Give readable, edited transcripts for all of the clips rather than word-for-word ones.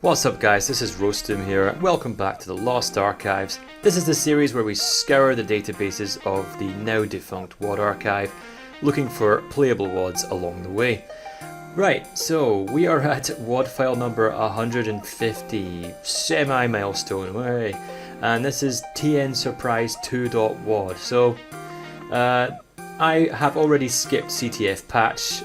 What's up guys, this is Roastum here. Welcome back to the Lost Archives. This is the series where we scour the databases of the now defunct WAD archive, looking for playable WADs along the way. Right, so we are at WAD file number 150, semi-milestone way, and this is TN-surprise2.wad. So I have already skipped CTF patch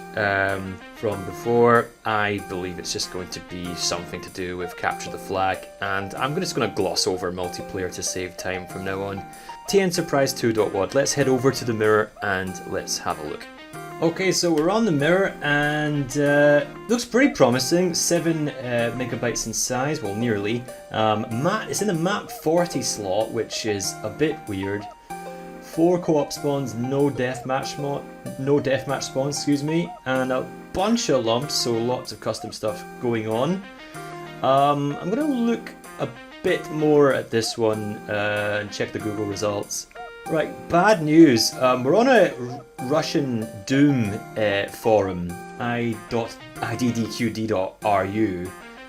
from before. I believe it's just going to be something to do with capture the flag, and I'm just going to gloss over multiplayer to save time from now on. TN-surprise2.wad, let's head over to the mirror and let's have a look. Okay, so we're on the mirror and looks pretty promising. 7 megabytes in size, well nearly. It's in the map 40 slot, which is a bit weird. 4 co-op spawns, no deathmatch spawns, excuse me, and a bunch of lumps, so lots of custom stuff going on. I'm gonna look a bit more at this one and check the Google results. Right, bad news. We're on a Russian Doom forum, i.iddqd.ru,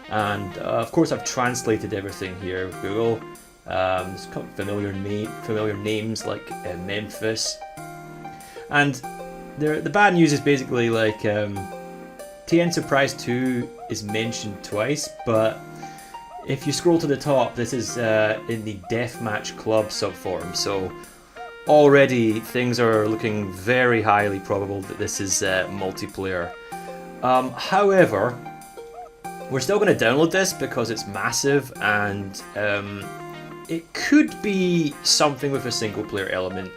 and of course I've translated everything here with Google. There's familiar names like Memphis, and the bad news is basically like TN Surprise 2 is mentioned twice, but if you scroll to the top, this is in the Deathmatch Club subforum, so already things are looking very highly probable that this is multiplayer. However, we're still going to download this because it's massive and it could be something with a single player element,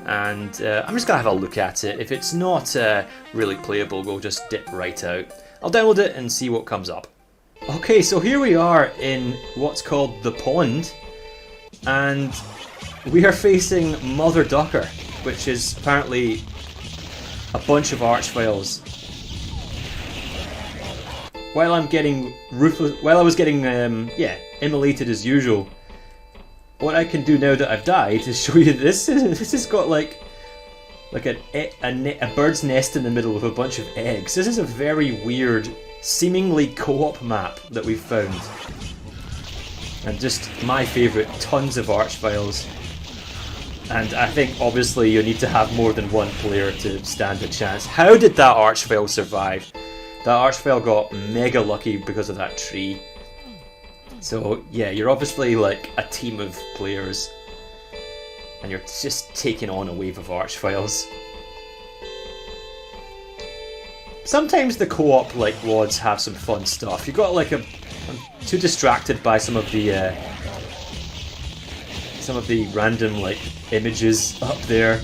and I'm just going to have a look at it. If it's not really playable, we'll just dip right out. I'll download it and see what comes up. Okay, so here we are in what's called the pond, and we are facing Mother Ducker, which is apparently a bunch of arch files. While I was getting immolated as usual, what I can do now that I've died is show you this. This has got like a bird's nest in the middle with a bunch of eggs. This is a very weird, seemingly co-op map that we've found. And just my favourite, tons of arch files. And I think obviously you need to have more than one player to stand a chance. How did that arch file survive? That arch file got mega lucky because of that tree. So yeah, you're obviously like a team of players and you're just taking on a wave of arch files. Sometimes the co-op like WADs have some fun stuff. You got like I'm too distracted by some of the random like images up there.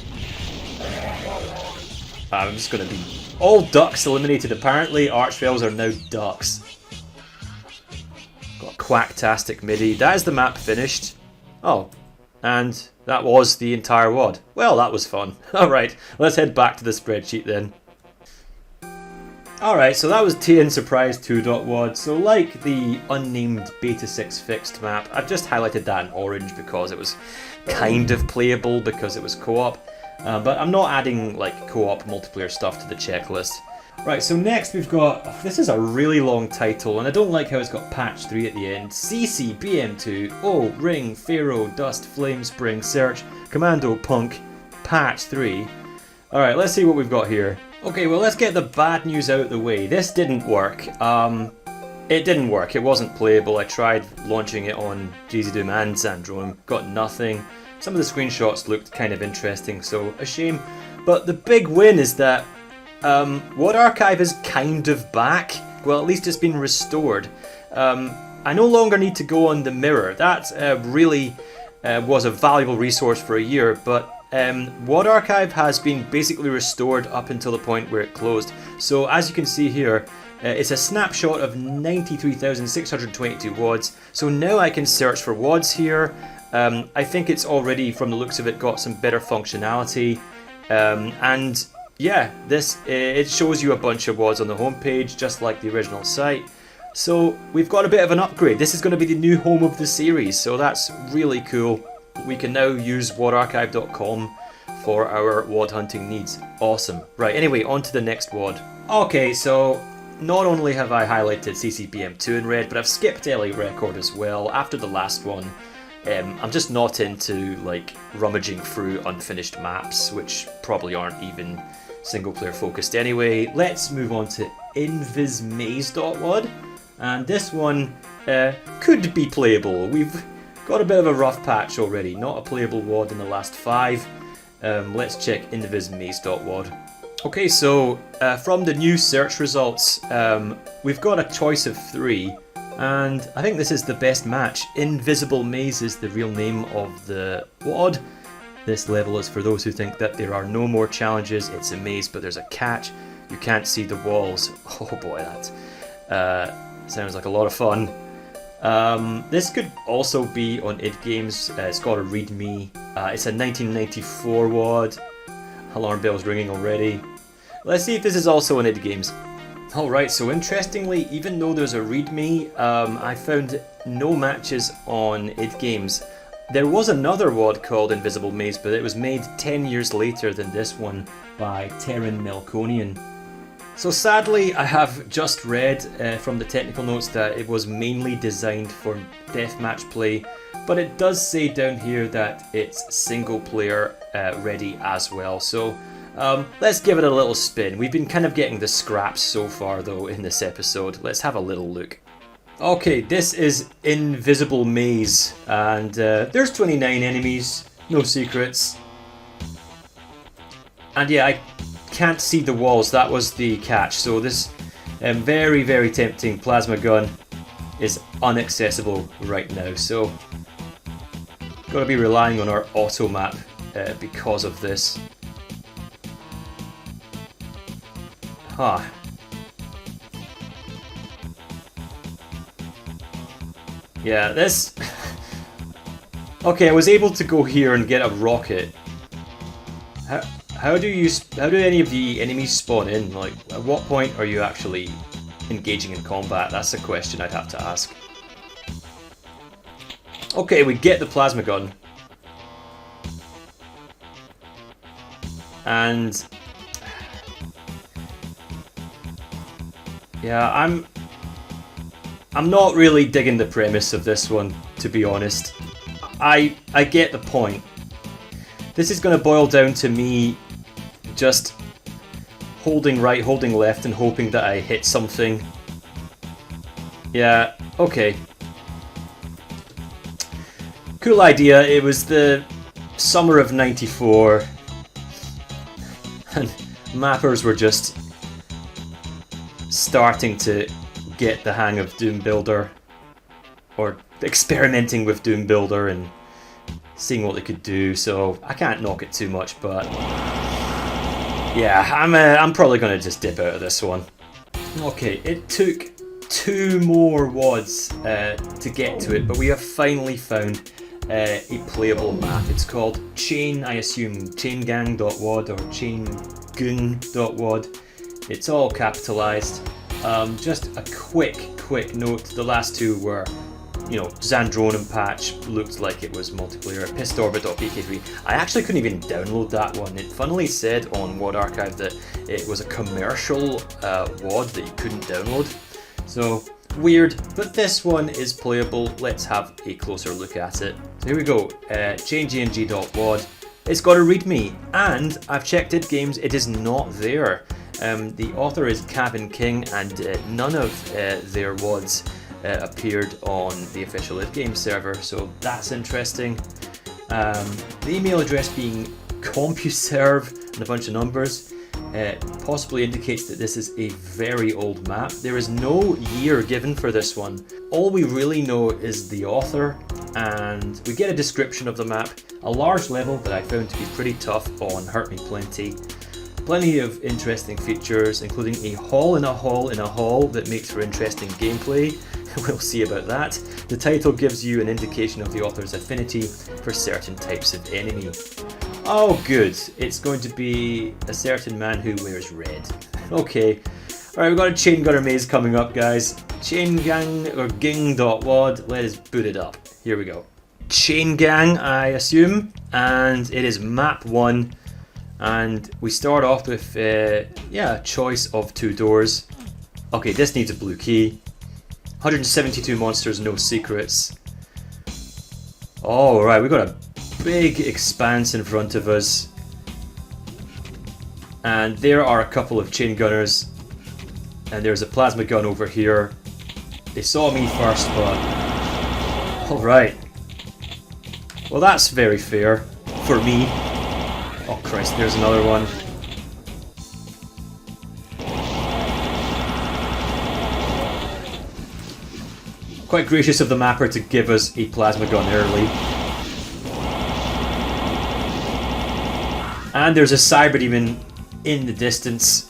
I'm just gonna be all ducks eliminated. Apparently arch files are now ducks. Got Quacktastic MIDI. That is the map finished. Oh, and that was the entire WAD. Well, that was fun. Alright, let's head back to the spreadsheet then. Alright, so that was TN-surprise2.wad. So like the unnamed Beta 6 fixed map, I've just highlighted that in orange because it was kind of playable because it was co-op. But I'm not adding like co-op multiplayer stuff to the checklist. Right, so next we've got, this is a really long title and I don't like how it's got patch 3 at the end. CC, BM2, O, Ring, Pharaoh, Dust, Flame, Spring, Search, Commando, Punk, patch 3. Alright, let's see what we've got here. Okay, well let's get the bad news out of the way. This didn't work. It didn't work, it wasn't playable. I tried launching it on GZDoom and Zandrome, got nothing. Some of the screenshots looked kind of interesting, so a shame. But the big win is that WAD Archive is kind of back. Well, at least it's been restored. I no longer need to go on the mirror. That really was a valuable resource for a year, but WAD Archive has been basically restored up until the point where it closed. So as you can see here, it's a snapshot of 93,622 WADs. So now I can search for WADs here. I think it's already, from the looks of it, got some better functionality. And yeah, it shows you a bunch of WADs on the homepage, just like the original site. So we've got a bit of an upgrade. This is going to be the new home of the series, so that's really cool. We can now use wadarchive.com for our WAD hunting needs. Awesome. Right, anyway, on to the next WAD. Okay, so not only have I highlighted CCBM2 in red, but I've skipped LA Record as well. After the last one, I'm just not into like rummaging through unfinished maps, which probably aren't even single player focused anyway. Let's move on to invismaze.wad, and this one could be playable. We've got a bit of a rough patch already, not a playable WAD in the last 5. Let's check invismaze.wad. Okay, so from the new search results, we've got a choice of 3, and I think this is the best match. Invisible Maze is the real name of the WAD. This level is for those who think that there are no more challenges. It's a maze, but there's a catch. You can't see the walls. Oh boy, that sounds like a lot of fun. This could also be on id Games. It's got a readme. It's a 1994 WAD. Alarm bell's ringing already. Let's see if this is also on id Games. Alright, so interestingly, even though there's a readme, I found no matches on id Games. There was another WAD called Invisible Maze, but it was made 10 years later than this one by Terran Melkonian. So sadly, I have just read from the technical notes that it was mainly designed for deathmatch play, but it does say down here that it's single player ready as well. So let's give it a little spin. We've been kind of getting the scraps so far though in this episode. Let's have a little look. Okay, this is Invisible Maze, and there's 29 enemies, no secrets. And yeah, I can't see the walls, that was the catch. So this very, very tempting plasma gun is inaccessible right now. So, gotta be relying on our auto map because of this. Huh. Yeah, this... Okay, I was able to go here and get a rocket. How do any of the enemies spawn in? Like, at what point are you actually engaging in combat? That's a question I'd have to ask. Okay, we get the plasma gun. And... yeah, I'm not really digging the premise of this one, to be honest. I get the point. This is going to boil down to me just holding right, holding left, and hoping that I hit something. Yeah, okay. Cool idea. It was the summer of '94, and mappers were just starting to get the hang of Doom Builder, or experimenting with Doom Builder and seeing what they could do, so I can't knock it too much, but yeah, I'm probably going to just dip out of this one. Okay, it took 2 more WADs to get to it, but we have finally found a playable map. It's called I assume CHAINGNG.WAD or CHAINGNG.WAD. It's all capitalized. Just a quick note, the last 2 were, you know, Zandrone and Patch looked like it was multiplayer. Pistorbit.pk3. I actually couldn't even download that one. It funnily said on WAD Archive that it was a commercial WAD that you couldn't download. So, weird, but this one is playable. Let's have a closer look at it. So here we go, CHAINGNG.WAD. It's got a readme, and I've checked id Games, it is not there. The author is Cabin King, and none of their WADs appeared on the official id Games server, so that's interesting. The email address being CompuServe and a bunch of numbers possibly indicates that this is a very old map. There is no year given for this one. All we really know is the author, and we get a description of the map, a large level that I found to be pretty tough on Hurt Me Plenty. Plenty of interesting features, including a hall in a hall in a hall that makes for interesting gameplay. We'll see about that. The title gives you an indication of the author's affinity for certain types of enemy. Oh good, it's going to be a certain man who wears red. Okay, alright, we've got a Chain Gunner Maze coming up, guys. CHAINGNG.WAD, let us boot it up. Here we go. Chain Gang, I assume, and it is map 1. And we start off with, yeah, a choice of 2 doors. Okay, this needs a blue key. 172 monsters, no secrets. Oh, right, we've got a big expanse in front of us. And there are a couple of chain gunners. And there's a plasma gun over here. They saw me first, but... Alright. Well, that's very fair. For me. Oh Christ, there's another one. Quite gracious of the mapper to give us a plasma gun early. And there's a cyber demon in the distance.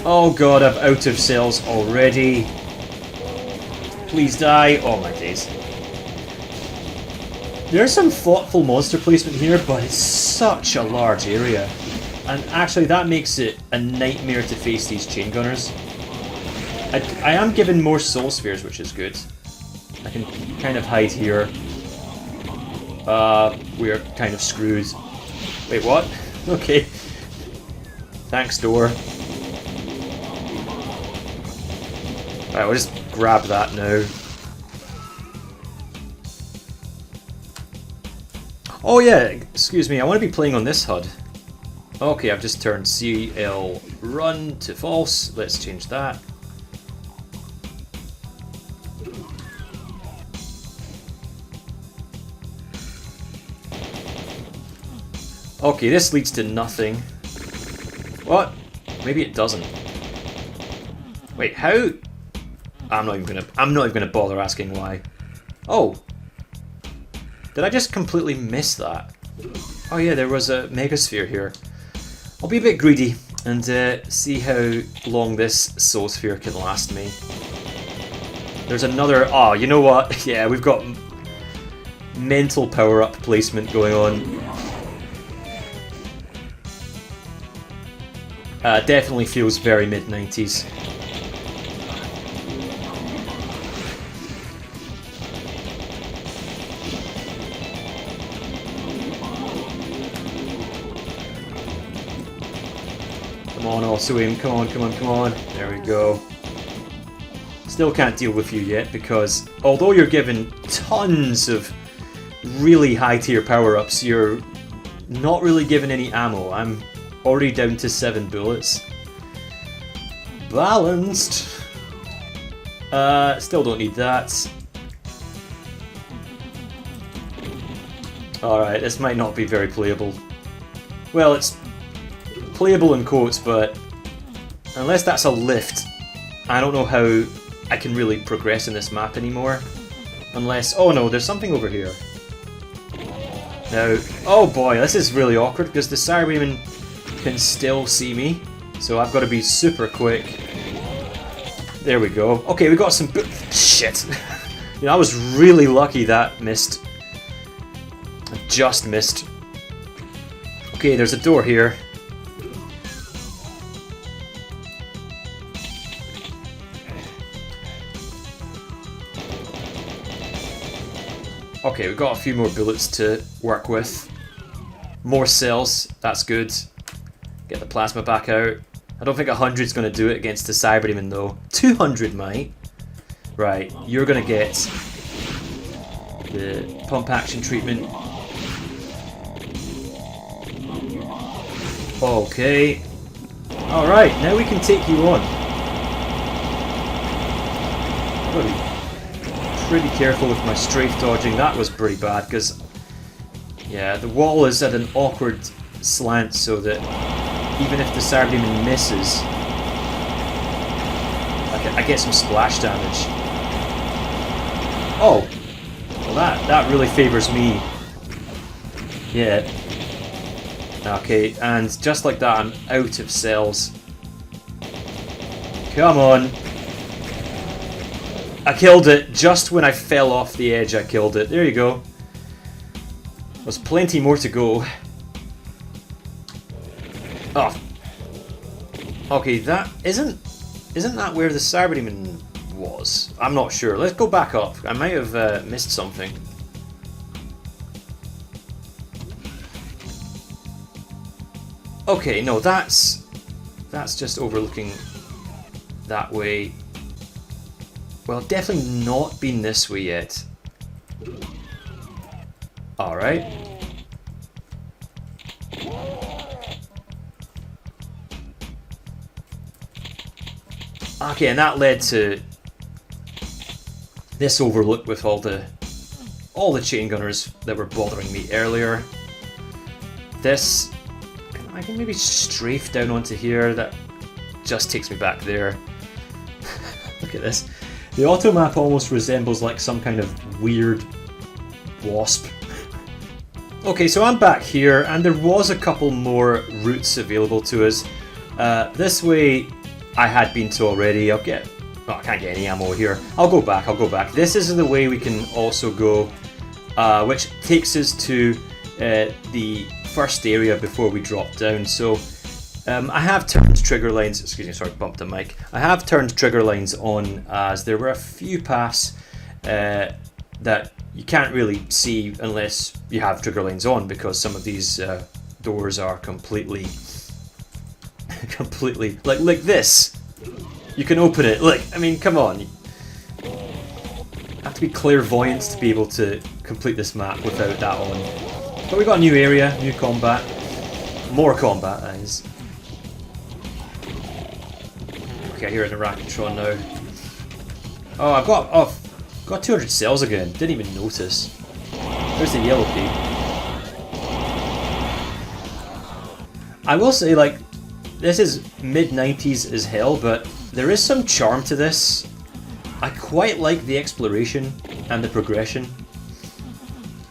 Oh god, I'm out of cells already. Please die. Oh my days. There's some thoughtful monster placement here, but it's such a large area. And actually that makes it a nightmare to face these chain gunners. I am given more soul spheres, which is good. I can kind of hide here. We're kind of screwed. Wait, what? Okay. Thanks, door. Right, we'll just grab that now. Oh yeah, excuse me, I want to be playing on this HUD. Okay, I've just turned CL run to false. Let's change that. Okay, this leads to nothing. What? Maybe it doesn't. Wait, how? I'm not even gonna bother asking why. Oh. Did I just completely miss that? Oh yeah, there was a megasphere here. I'll be a bit greedy and see how long this soul sphere can last me. There's another... Oh, you know what? Yeah, we've got mental power-up placement going on. Definitely feels very mid-90s. Come on, also aim. Come on, come on, come on. There we go. Still can't deal with you yet because although you're given tons of really high tier power-ups, you're not really given any ammo. I'm already down to 7 bullets. Balanced. Still don't need that. Alright, this might not be very playable. Well, it's playable in quotes, but unless that's a lift, I don't know how I can really progress in this map anymore. Unless... Oh no, there's something over here. Now... Oh boy, this is really awkward because the Cyberman can still see me, so I've got to be super quick. There we go. Okay, we got some... Shit! You know, I was really lucky that missed. I just missed. Okay, there's a door here. Okay, we've got a few more bullets to work with. More cells, that's good. Get the plasma back out. I don't think 100's going to do it against the Cyberdemon though. 200 might. Right, you're going to get the pump action treatment. Okay. Alright, now we can take you on. I've got to be pretty careful with my strafe dodging. That was pretty bad because, yeah, the wall is at an awkward slant so that even if the Cyberdemon misses, I get some splash damage. Oh, well that really favors me. Yeah. Okay, and just like that, I'm out of cells. Come on. I killed it just when I fell off the edge. I killed it. There you go. There's plenty more to go. Oh. Okay, that isn't that where the Cyberdemon was? I'm not sure. Let's go back up. I might have missed something. Okay, no, that's just overlooking that way. Well, definitely not been this way yet. Alright. Okay, and that led to this overlook with all the chain gunners that were bothering me earlier. This, I can maybe strafe down onto here. That just takes me back there. Look at this. The auto map almost resembles like some kind of weird wasp. Okay, so I'm back here, and there was a couple more routes available to us. This way I had been to already. I can't get any ammo here. I'll go back. This is the way we can also go, which takes us to the first area before we drop down. So I have turned trigger lines, excuse me, sorry, bumped the mic. I have turned trigger lines on, as there were a few paths that you can't really see unless you have trigger lines on, because some of these doors are completely like this. You can open it. Look, I mean, come on. You have to be clairvoyant to be able to complete this map without that on. But we got a new area, new combat, more combat. That is. Okay, I hear an Arachitron now. Oh, I've got 200 cells again. Didn't even notice. There's the yellow key. I will say, like, this is mid-90s as hell, but there is some charm to this. I quite like the exploration and the progression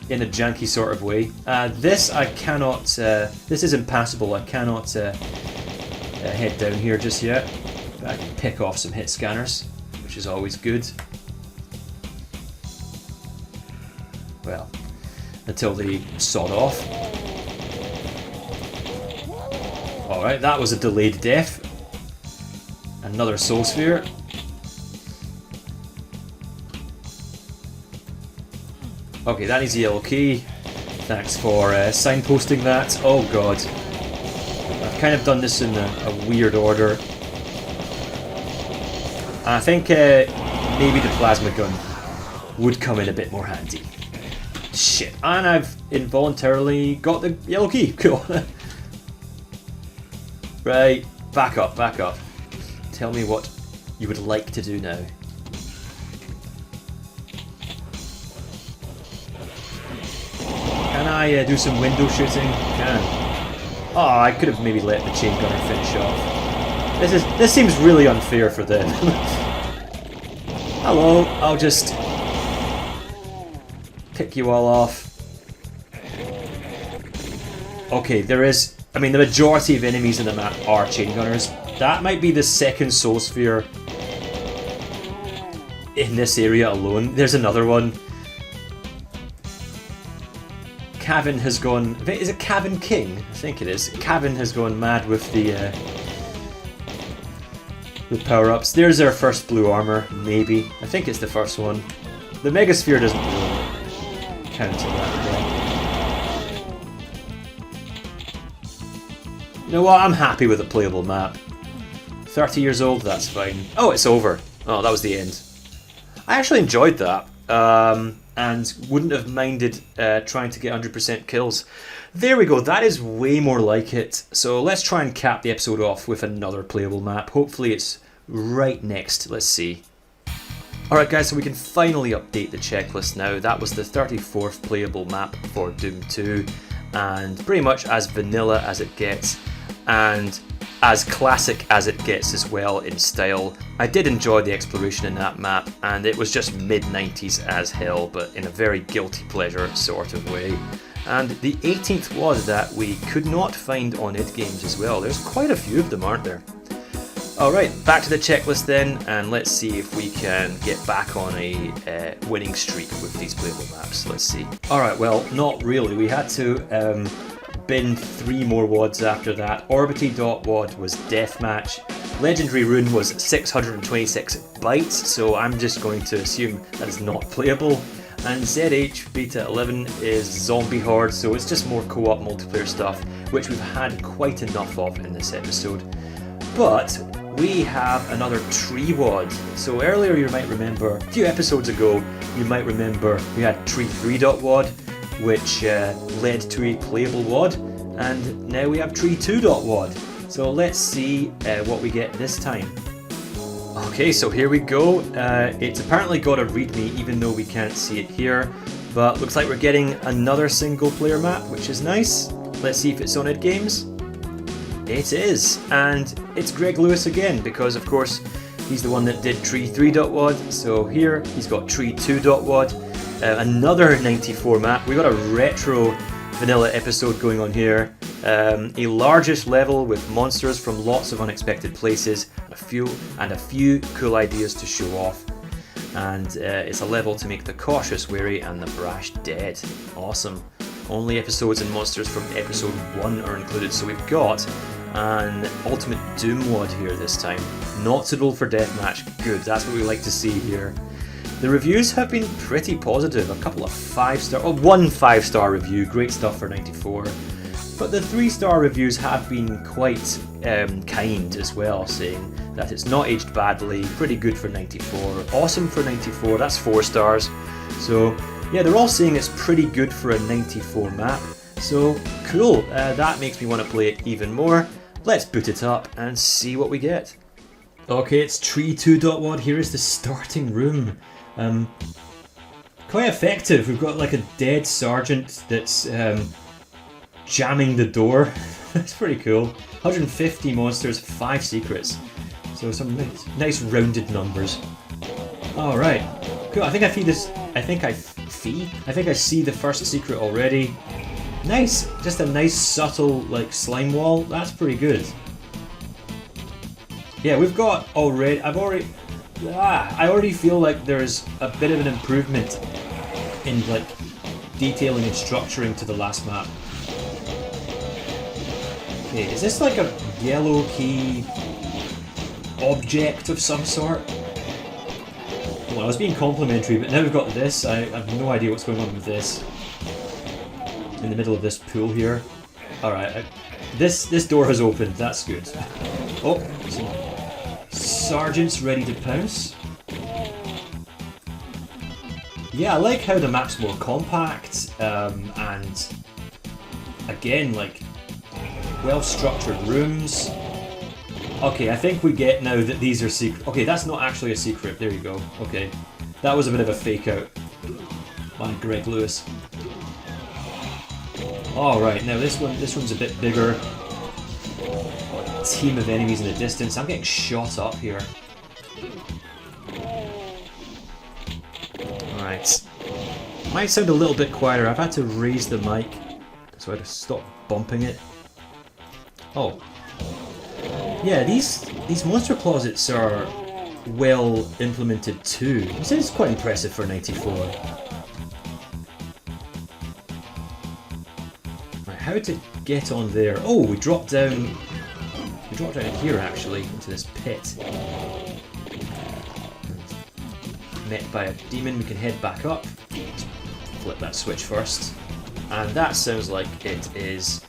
in a janky sort of way. This I cannot. This is impassable. I cannot head down here just yet. But I can pick off some hit scanners, which is always good. Well, until they sod off. Alright, that was a delayed death. Another soul sphere. Okay, that needs a yellow key. Thanks for signposting that. Oh god. I've kind of done this in a weird order. I think maybe the plasma gun would come in a bit more handy. Shit, and I've involuntarily got the yellow key. Cool. Right, back up. Tell me what you would like to do now. Can I do some window shooting? Can. Oh, I could have maybe let the chain gunner finish off. This seems really unfair for them. Hello, I'll just pick you all off. Okay, I mean, the majority of enemies in the map are chain gunners. That might be the second soul sphere in this area alone. There's another one. Cavan has gone... Is it Cavan King? I think it is. Cavan has gone mad with the power-ups. There's our first blue armor, maybe. I think it's the first one. The Megasphere doesn't really count in that way. You know what? I'm happy with a playable map. 30 years old, that's fine. Oh, it's over. Oh, that was the end. I actually enjoyed that. And wouldn't have minded trying to get 100% kills. There we go, that is way more like it. So let's try and cap the episode off with another playable map. Hopefully it's right next, let's see. Alright guys, so we can finally update the checklist now. That was the 34th playable map for Doom 2, and pretty much as vanilla as it gets, and as classic as it gets as well in style. I did enjoy the exploration in that map, and it was just mid-90s as hell, but in a very guilty pleasure sort of way. And the 18th WAD that we could not find on id Games as well. There's quite a few of them, aren't there? Alright, back to the checklist then, and let's see if we can get back on a winning streak with these playable maps. Let's see. Alright, well, not really. We had to bin 3 more WADs after that. Orbity.WAD was Deathmatch. Legendary Rune was 626 bytes, so I'm just going to assume that is not playable. and ZH Beta 11 is Zombie Horde, so it's just more co-op multiplayer stuff, which we've had quite enough of in this episode. But we have another tree WAD. So earlier you might remember, a few episodes ago, you might remember we had tree3.wad, which led to a playable WAD, and now we have tree2.wad. So let's see what we get this time. Okay, so here we go. It's apparently got a readme, even though we can't see it here, but looks like we're getting another single player map, which is nice. Let's see if it's on Id Games. It is, and it's Greg Lewis again, because of course he's the one that did tree3.wad. So here he's got tree2.wad, another 94 map. We got a retro vanilla episode going on here. A largest level with monsters from lots of unexpected places, a few cool ideas to show off. And it's a level to make the cautious wary and the brash dead. Awesome. Only episodes and monsters from episode 1 are included, so we've got an Ultimate Doom WAD here this time. Not suitable for deathmatch. Good, that's what we like to see here. The reviews have been pretty positive. A couple of 5-star, oh, one 5-star review, great stuff for 94. But the 3-star reviews have been quite kind as well, saying that it's not aged badly, pretty good for 94, awesome for 94, that's 4 stars. So yeah, they're all saying it's pretty good for a 94 map. So cool, that makes me want to play it even more. Let's boot it up and see what we get. Okay, it's tree2.wad. Here is the starting room. Quite effective. We've got like a dead sergeant that's jamming the door. That's pretty cool. 150 monsters, 5 secrets. So some nice rounded numbers. All right, cool. I think I see the first secret already. Nice, just a nice subtle like slime wall. That's pretty good. Yeah, we've got already. I already feel like there's a bit of an improvement in like detailing and structuring to the last map. Okay, is this like a yellow key object of some sort? Well, I was being complimentary, but now we've got this. I have no idea what's going on with this. In the middle of this pool here. Alright, this door has opened, that's good. Oh, sergeant's ready to pounce. Yeah, I like how the map's more compact, and again, like, well-structured rooms. Okay, I think we get now that these are secret. Okay, that's not actually a secret, there you go. Okay, that was a bit of a fake out by Greg Lewis. Alright, now this one's a bit bigger. A team of enemies in the distance. I'm getting shot up here. Alright. Might sound a little bit quieter. I've had to raise the mic, so I had to stop bumping it. Oh. Yeah, these monster closets are well implemented too. This is quite impressive for 94. How to get on there? Oh, we dropped down. We dropped down here actually into this pit. Met by a demon, we can head back up. Let's flip that switch first, and that sounds like it is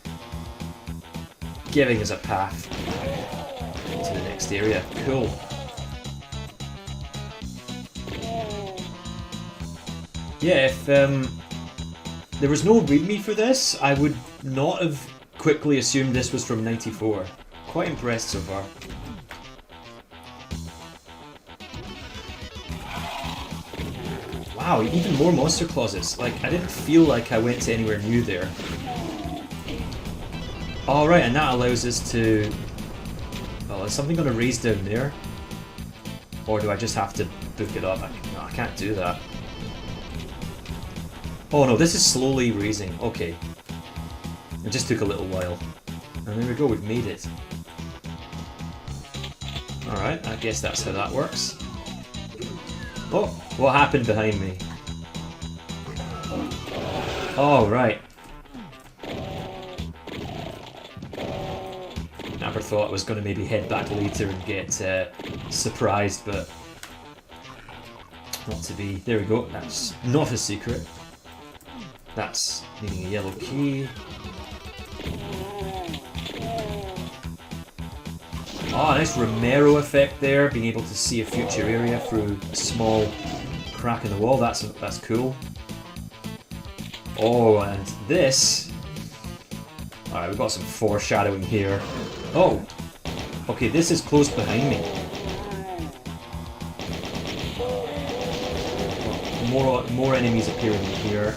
giving us a path to the next area. Cool. Yeah, if there was no readme for this, I would not have quickly assumed this was from 94. Quite impressed so far. Wow, even more monster closets. Like, I didn't feel like I went to anywhere new there. Alright, and that allows us to... Well, is something going to raise down there? Or do I just have to book it up? No, I can't do that. Oh no, this is slowly raising. Okay. It just took a little while. And there we go, we've made it. Alright, I guess that's how that works. Oh, what happened behind me? Oh, right. Never thought I was going to maybe head back later and get surprised, but... Not to be. There we go. That's not a secret. That's needing a yellow key. Oh, nice Romero effect there, being able to see a future area through a small crack in the wall. That's cool. Oh, and this. Alright, we've got some foreshadowing here. Oh! Okay, this is close behind me. More enemies appearing here.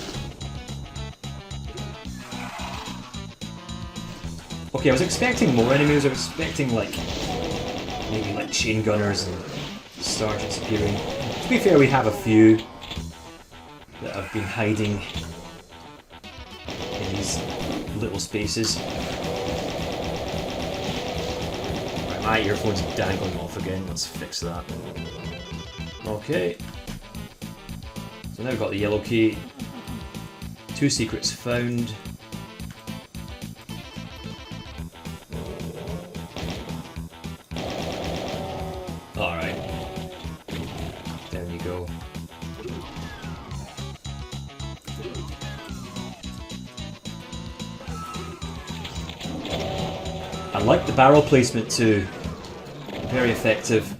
Okay, I was expecting more enemies. I was expecting maybe like chain gunners and sergeants appearing. To be fair, we have a few that have been hiding in these little spaces. Right, my earphone's dangling off again. Let's fix that. Okay. So now we've got the yellow key. 2 secrets found. Alright. There you go. I like the barrel placement too. Very effective.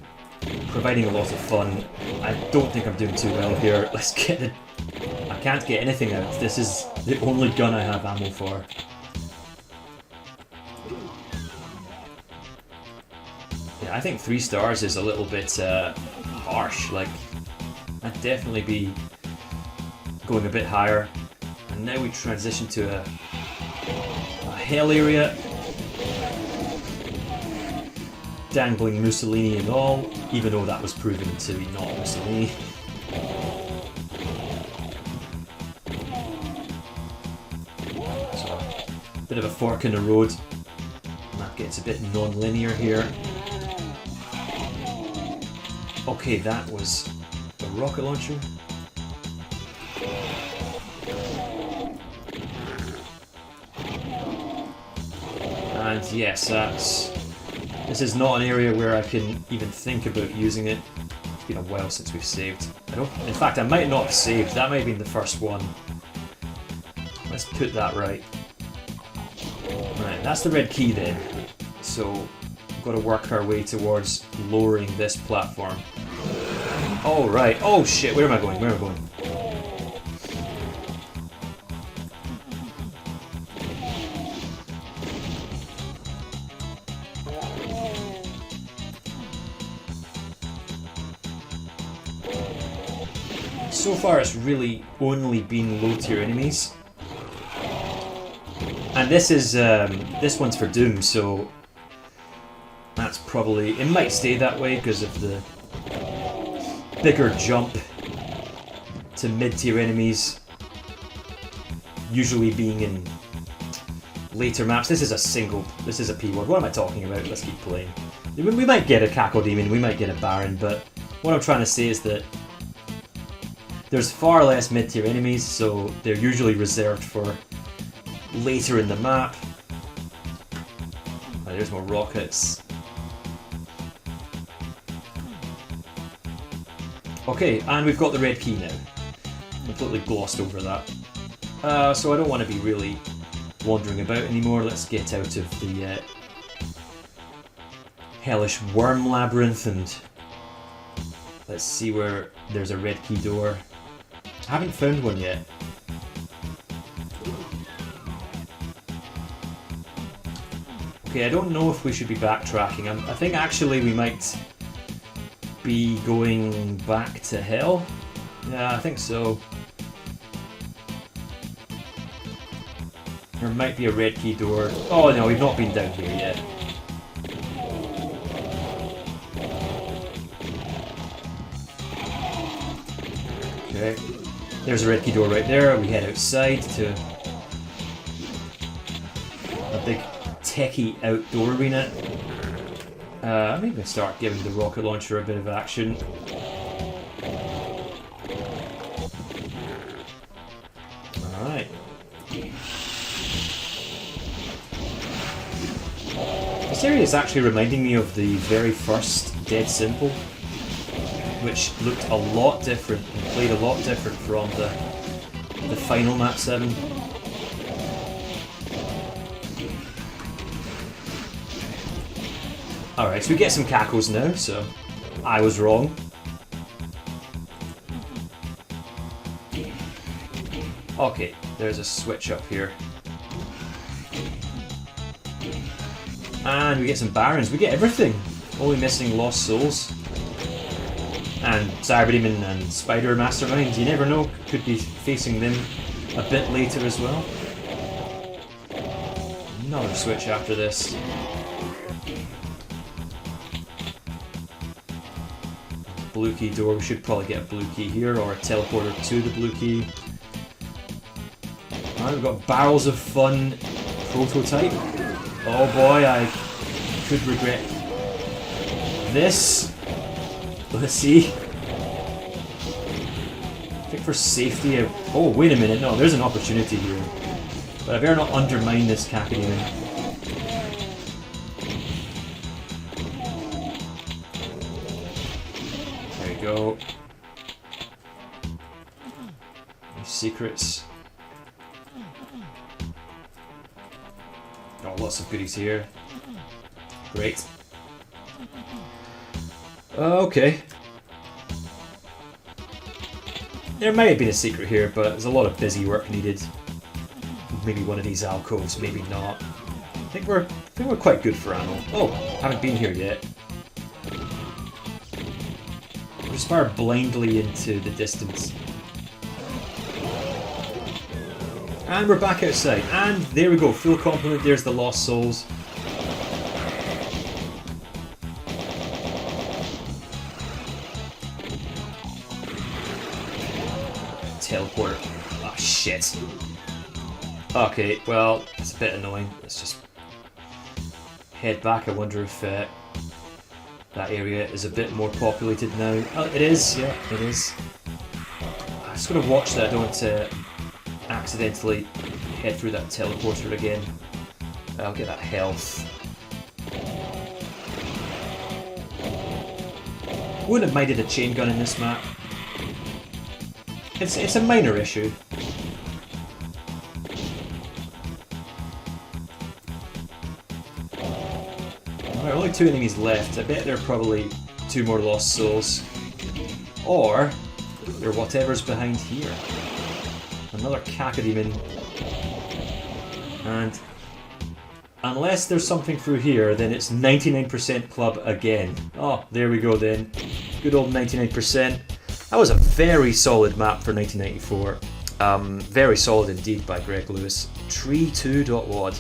Providing a lot of fun. I don't think I'm doing too well here. Let's get the... I can't get anything out. This is the only gun I have ammo for. Yeah, I think 3 stars is a little bit harsh. Like, I'd definitely be going a bit higher. And now we transition to a hell area. Dangling Mussolini and all, even though that was proven to be not Mussolini. So, a bit of a fork in the road. And that gets a bit non-linear here. Okay, that was a rocket launcher. And yes, this is not an area where I can even think about using it. It's been a while since we've saved. In fact, I might not have saved. That might have been the first one. Let's put that right. Right, that's the red key then. So, we've got to work our way towards lowering this platform. Oh, right. Oh, shit. Where am I going? Where am I going? So far it's really only been low tier enemies. And this is, this one's for Doom, so that's probably, it might stay that way because of the bigger jump to mid-tier enemies usually being in later maps. This is a P1. What am I talking about? Let's keep playing. We might get a Cacodemon, we might get a Baron, but what I'm trying to say is that there's far less mid-tier enemies, so they're usually reserved for later in the map. Oh, there's more rockets. Okay, and we've got the red key now. Completely glossed over that. So I don't want to be really wandering about anymore. Let's get out of the hellish worm labyrinth and let's see where there's a red key door. I haven't found one yet. Okay, I don't know if we should be backtracking. I think actually we might be going back to hell. Yeah, I think so. There might be a red key door. Oh no, we've not been down here yet. Okay. There's a red key door right there. We head outside to a big techie outdoor arena. I'm going to start giving the rocket launcher a bit of action. Alright. This area is actually reminding me of the very first Dead Simple, which looked a lot different and played a lot different from the final map 7. Alright, so we get some cackles now, so I was wrong. Okay, there's a switch up here. And we get some Barons, we get everything. Only missing Lost Souls. And Cyberdemon and Spider Mastermind, you never know, could be facing them a bit later as well. Another switch after this. Blue key door, we should probably get a blue key here, or a teleporter to the blue key. Alright, we've got Barrels of Fun prototype. Oh boy, I could regret this. Let's see. I think for safety, oh wait a minute, no, there's an opportunity here. But I better not undermine this Cacodemon. There we go. Any secrets? Oh, lots of goodies here. Great. Okay. There might have been a secret here, but there's a lot of busy work needed. Maybe one of these alcoves, maybe not. I think we're quite good for ammo. Oh, haven't been here yet. We just fire blindly into the distance. And we're back outside. And there we go, full complement. There's the Lost Souls. Teleporter. Oh shit. Okay, well, it's a bit annoying. Let's just head back. I wonder if that area is a bit more populated now. Oh, it is, yeah, it is. I'm just going to watch that. I don't want to accidentally head through that teleporter again. I'll get that health. Wouldn't have minded a chain gun in this map. It's a minor issue. Alright, only 2 enemies left. I bet there are probably 2 more Lost Souls. Or there are whatever's behind here. Another Cacodemon. And unless there's something through here, then it's 99% club again. Oh, there we go then. Good old 99%. That was a very solid map for 1994. Very solid indeed by Greg Lewis. Tree2.WAD.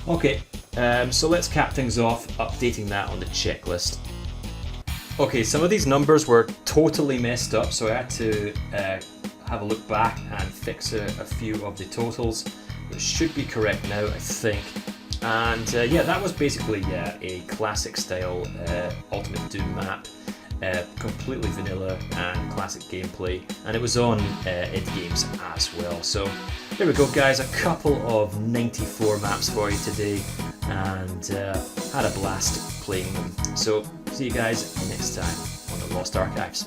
Okay, so let's cap things off, updating that on the checklist. Okay, some of these numbers were totally messed up, so I had to have a look back and fix a few of the totals. That should be correct now, I think. And yeah, that was basically a classic style Ultimate Doom map. Completely vanilla and classic gameplay, and it was on id Games as well. So there we go guys, a couple of 94 maps for you today, and had a blast playing them. So see you guys next time on the Lost Archives.